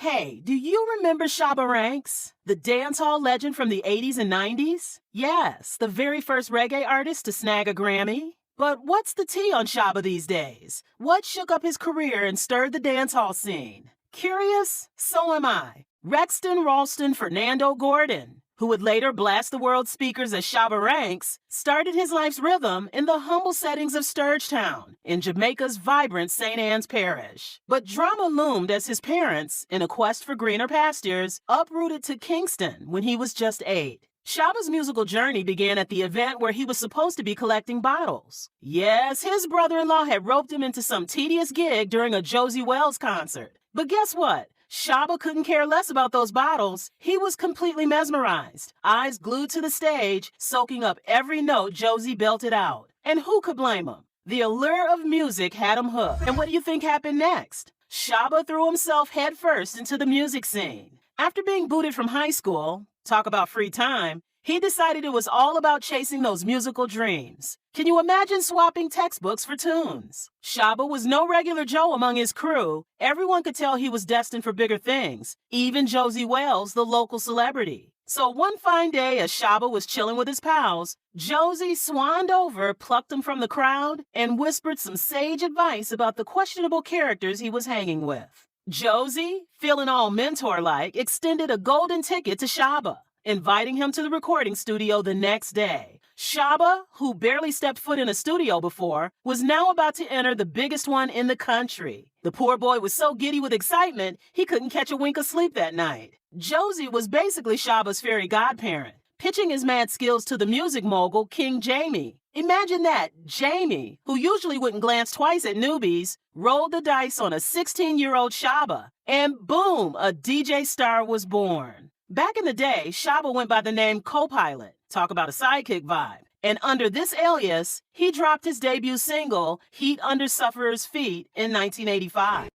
Hey, do you remember Shabba Ranks, the dancehall legend from the 80s and 90s? Yes, the very first reggae artist to snag a Grammy. But what's the tea on Shabba these days? What shook up his career and stirred the dancehall scene? Curious? So am I. Rexton Ralston Fernando Gordon, who would later blast the world's speakers as Shabba Ranks, started his life's rhythm in the humble settings of Sturgetown, in Jamaica's vibrant St. Anne's Parish. But drama loomed as his parents, in a quest for greener pastures, uprooted to Kingston when he was just 8. Shabba's musical journey began at the event where he was supposed to be collecting bottles. Yes, his brother-in-law had roped him into some tedious gig during a Josie Wells concert. But guess what? Shabba couldn't care less about those bottles. He was completely mesmerized, eyes glued to the stage, soaking up every note Josie belted out. And who could blame him? The allure of music had him hooked. And what do you think happened next? Shabba threw himself headfirst into the music scene. After being booted from high school, talk about free time, he decided it was all about chasing those musical dreams. Can you imagine swapping textbooks for tunes? Shabba was no regular Joe among his crew. Everyone could tell he was destined for bigger things, even Josie Wells, the local celebrity. So one fine day, as Shabba was chilling with his pals, Josie swanned over, plucked him from the crowd, and whispered some sage advice about the questionable characters he was hanging with. Josie, feeling all mentor-like, extended a golden ticket to Shabba, inviting him to the recording studio the next day. Shabba, who barely stepped foot in a studio before, was now about to enter the biggest one in the country. The poor boy was so giddy with excitement, he couldn't catch a wink of sleep that night. Josie was basically Shabba's fairy godparent, pitching his mad skills to the music mogul King Jamie. Imagine that, Jamie, who usually wouldn't glance twice at newbies, rolled the dice on a 16-year-old Shabba, and boom, a DJ star was born. Back in the day, Shabba went by the name Co-Pilot, talk about a sidekick vibe, and under this alias, he dropped his debut single, Heat Under Sufferer's Feet, in 1985.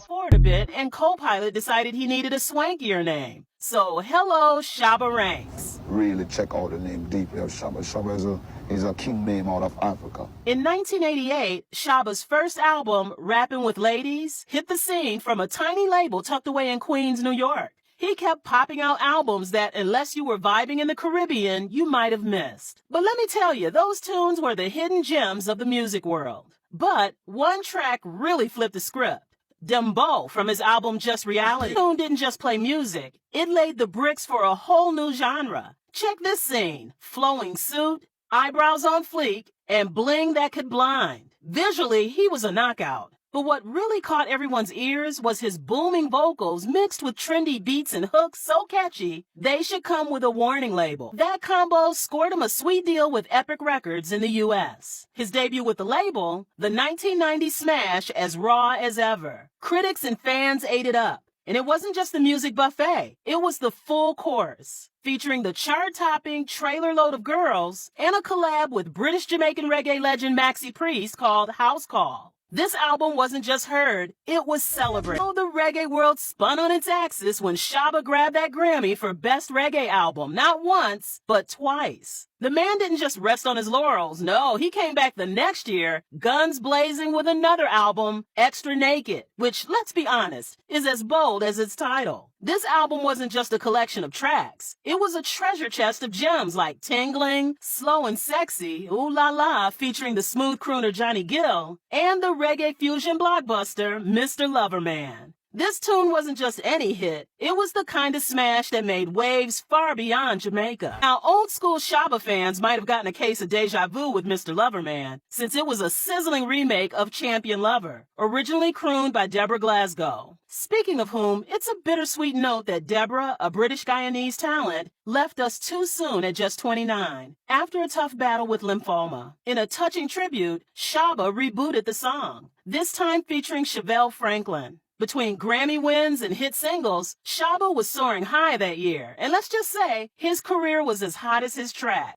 Forward a bit, and Co-Pilot decided he needed a swankier name. So, hello, Shabba Ranks. Really check out the name deeply of Shabba. Shabba is a king name out of Africa. In 1988, Shabba's first album, Rappin' with Ladies, hit the scene from a tiny label tucked away in Queens, New York. He kept popping out albums that, unless you were vibing in the Caribbean, you might have missed. But let me tell you, those tunes were the hidden gems of the music world. But one track really flipped the script. Dembow from his album Just Reality. The tune didn't just play music, it laid the bricks for a whole new genre. Check this scene: flowing suit, eyebrows on fleek, and bling that could blind. Visually, he was a knockout. But what really caught everyone's ears was his booming vocals mixed with trendy beats and hooks so catchy, they should come with a warning label. That combo scored him a sweet deal with Epic Records in the U.S. His debut with the label, the 1990 smash As Raw As Ever. Critics and fans ate it up. And it wasn't just the music buffet, it was the full course, featuring the chart-topping Trailer Load of Girls and a collab with British-Jamaican reggae legend Maxi Priest called House Call. This album wasn't just heard, it was celebrated. Oh, the reggae world spun on its axis when Shabba grabbed that Grammy for Best Reggae Album, not once, but twice. The man didn't just rest on his laurels, no, he came back the next year, guns blazing with another album, Extra Naked, which, let's be honest, is as bold as its title. This album wasn't just a collection of tracks, it was a treasure chest of gems like Tingling, Slow and Sexy, Ooh La La featuring the smooth crooner Johnny Gill, and the reggae fusion blockbuster, Mr. Loverman. This tune wasn't just any hit, it was the kind of smash that made waves far beyond Jamaica. Now, old school Shabba fans might have gotten a case of deja vu with Mr. Loverman, since it was a sizzling remake of Champion Lover, originally crooned by Deborah Glasgow. Speaking of whom, it's a bittersweet note that Deborah, a British Guyanese talent, left us too soon at just 29, after a tough battle with lymphoma. In a touching tribute, Shabba rebooted the song, this time featuring Chevelle Franklin. Between Grammy wins and hit singles, Shabba was soaring high that year, and let's just say, his career was as hot as his track.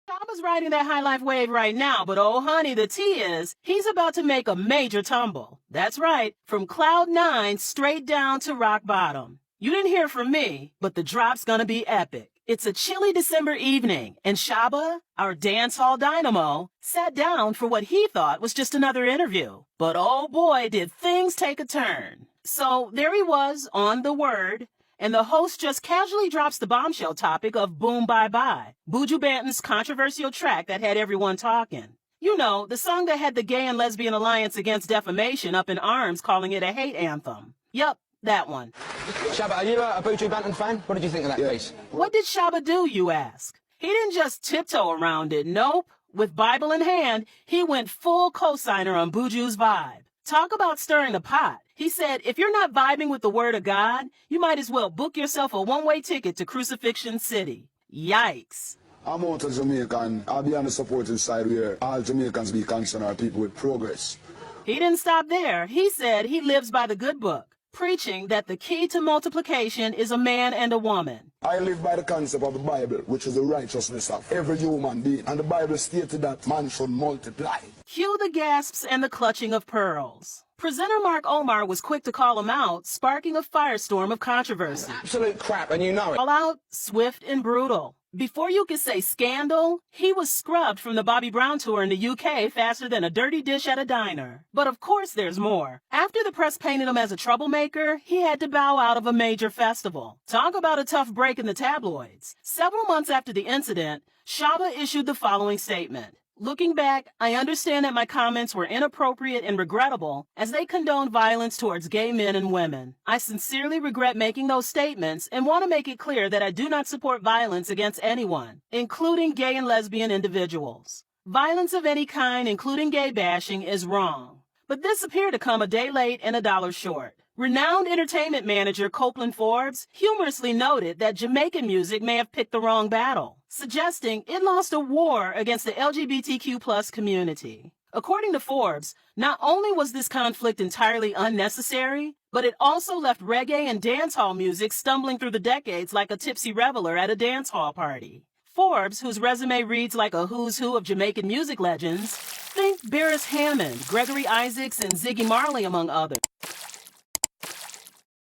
Shabba's riding that high life wave right now, but oh honey, the tea is, he's about to make a major tumble. That's right, from cloud 9 straight down to rock bottom. You didn't hear from me, but the drop's gonna be epic. It's a chilly December evening, and Shabba, our dance hall dynamo, sat down for what he thought was just another interview. But oh boy, did things take a turn. So there he was on The Word, and the host just casually drops the bombshell topic of Boom Bye Bye, Buju Banton's controversial track that had everyone talking. You know, the song that had the Gay and Lesbian Alliance Against Defamation up in arms calling it a hate anthem. Yup, that one. Shabba, are you a Buju Banton fan? What did you think of that piece? What did Shabba do, you ask? He didn't just tiptoe around it, nope. With Bible in hand, he went full cosigner on Buju's vibe. Talk about stirring the pot. He said, if you're not vibing with the word of God, you might as well book yourself a one-way ticket to Crucifixion City. Yikes. I'm out of Jamaica and I'll be on the supporting side where all Jamaicans be concerned are people with progress. He didn't stop there. He said he lives by the good book, preaching that the key to multiplication is a man and a woman. I live by the concept of the Bible, which is the righteousness of every human being. And the Bible stated that man should multiply. Cue the gasps and the clutching of pearls. Presenter Mark Omar was quick to call him out, sparking a firestorm of controversy. Absolute crap, and you know it. All out, swift and brutal. Before you could say scandal, he was scrubbed from the Bobby Brown tour in the UK faster than a dirty dish at a diner. But of course there's more. After the press painted him as a troublemaker, he had to bow out of a major festival. Talk about a tough break in the tabloids. Several months after the incident, Shabba issued the following statement. Looking back, I understand that my comments were inappropriate and regrettable as they condoned violence towards gay men and women. I sincerely regret making those statements and want to make it clear that I do not support violence against anyone, including gay and lesbian individuals. Violence of any kind, including gay bashing, is wrong. But this appeared to come a day late and a dollar short. Renowned entertainment manager Copeland Forbes humorously noted that Jamaican music may have picked the wrong battle, suggesting it lost a war against the LGBTQ+ community. According to Forbes, not only was this conflict entirely unnecessary, but it also left reggae and dancehall music stumbling through the decades like a tipsy reveler at a dance hall party. Forbes, whose resume reads like a who's who of Jamaican music legends, think Beres Hammond, Gregory Isaacs, and Ziggy Marley, among others.